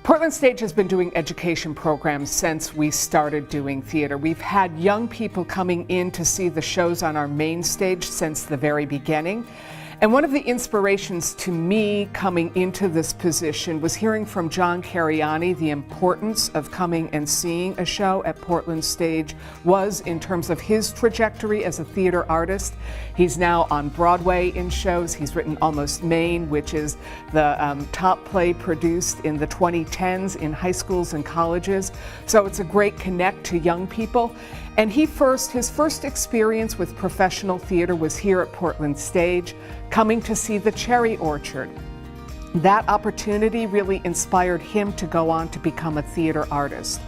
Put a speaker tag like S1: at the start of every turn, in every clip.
S1: Portland Stage has been doing education programs since we started doing theater. We've had young people coming in to see the shows on our main stage since the very beginning. And one of the inspirations to me coming into this position was hearing from John Cariani the importance of coming and seeing a show at Portland Stage was in terms of his trajectory as a theater artist. He's now on Broadway in shows. He's written Almost Maine, which is the top play produced in the 2010s in high schools and colleges. So it's a great connect to young people. And his first experience with professional theater was here at Portland Stage, coming to see The Cherry Orchard. That opportunity really inspired him to go on to become a theater artist.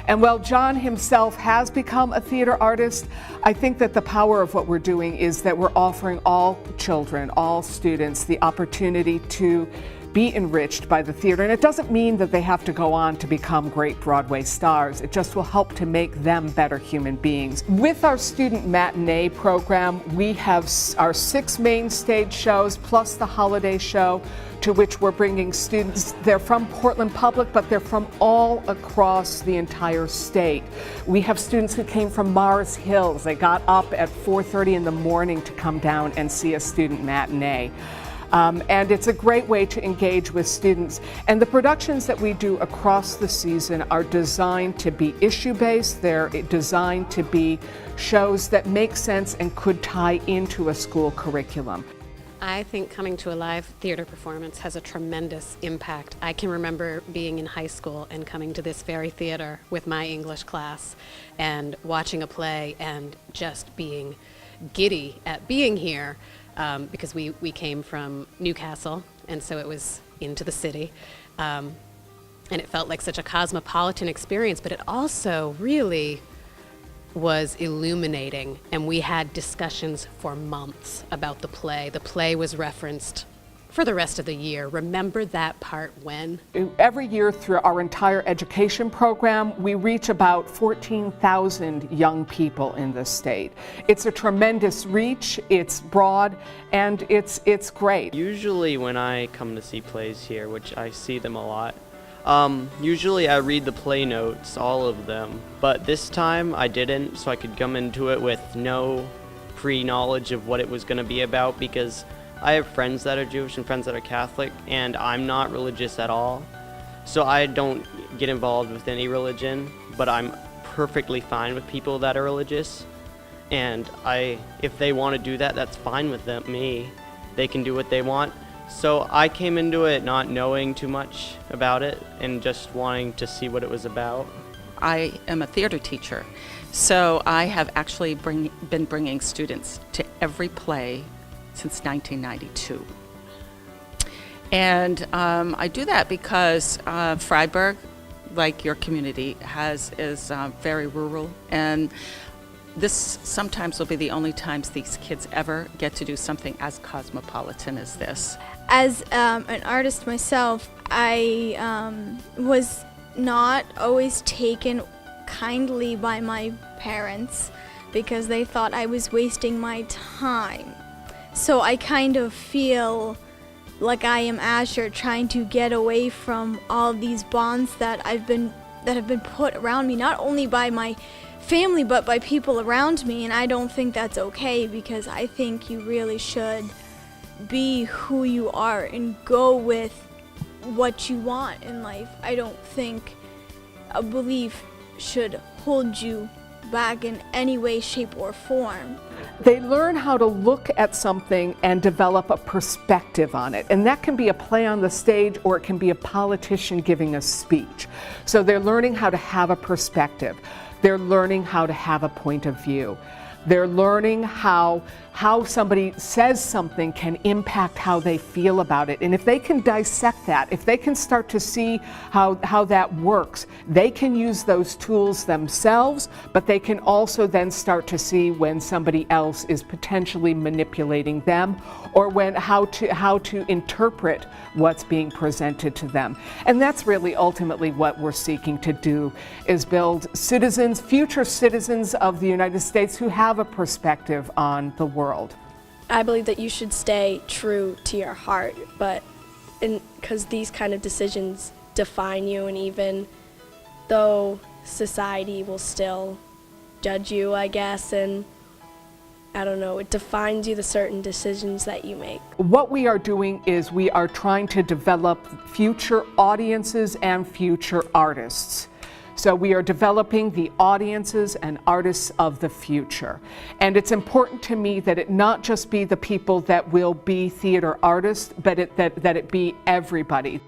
S1: And while John himself has become a theater artist, I think that the power of what we're doing is that we're offering all children, all students, the opportunity to be enriched by the theater. And it doesn't mean that they have to go on to become great Broadway stars. It just will help to make them better human beings. With our Student Matinee program, we have our 6 main stage shows plus the holiday show, to which we're bringing students. They're from Portland Public, but they're from all across the entire state. We have students who came from Mars Hills. They got up at 4:30 in the morning to come down and see a student matinee. And it's a great way to engage with students. And the productions that we do across the season are designed to be issue-based. They're designed to be shows that make sense and could tie into a school curriculum.
S2: I think coming to a live theater performance has a tremendous impact. I can remember being in high school and coming to this very theater with my English class and watching a play and just being giddy at being here. Because we came from Newcastle, and so it was into the city. And it felt like such a cosmopolitan experience, but it also really was illuminating. And we had discussions for months about the play. The play was referenced for the rest of the year. Remember that part when?
S1: Every year through our entire education program, we reach about 14,000 young people in this state. It's a tremendous reach, it's broad, and it's great.
S3: Usually when I come to see plays here, which I see them a lot, usually I read the play notes, all of them, but this time I didn't, so I could come into it with no pre-knowledge of what it was going to be about, because I have friends that are Jewish and friends that are Catholic, and I'm not religious at all. So I don't get involved with any religion, but I'm perfectly fine with people that are religious. And if they want to do that, that's fine with me. They can do what they want. So I came into it not knowing too much about it and just wanting to see what it was about.
S4: I am a theater teacher, so I have actually been bringing students to every play since 1992. And I do that because Fryeburg, like your community, is very rural, and this sometimes will be the only times these kids ever get to do something as cosmopolitan as this.
S5: As an artist myself, I was not always taken kindly by my parents because they thought I was wasting my time. So I kind of feel like I am Asher, trying to get away from all these bonds that have been put around me, not only by my family but by people around me. And I don't think that's okay, because I think you really should be who you are and go with what you want in life. I don't think a belief should hold you back in any way, shape, or form.
S1: They learn how to look at something and develop a perspective on it. And that can be a play on the stage, or it can be a politician giving a speech. So they're learning how to have a perspective. They're learning how to have a point of view. They're learning how somebody says something can impact how they feel about it. And if they can dissect that, if they can start to see how that works, they can use those tools themselves, but they can also then start to see when somebody else is potentially manipulating them, or how to interpret what's being presented to them. And that's really ultimately what we're seeking to do, is build citizens, future citizens of the United States who have a perspective on the world.
S6: I believe that you should stay true to your heart, but because these kind of decisions define you, and even though society will still judge you, I guess, and I don't know, it defines you, the certain decisions that you make.
S1: What we are doing is we are trying to develop future audiences and future artists. So we are developing the audiences and artists of the future. And it's important to me that it not just be the people that will be theater artists, but that it be everybody.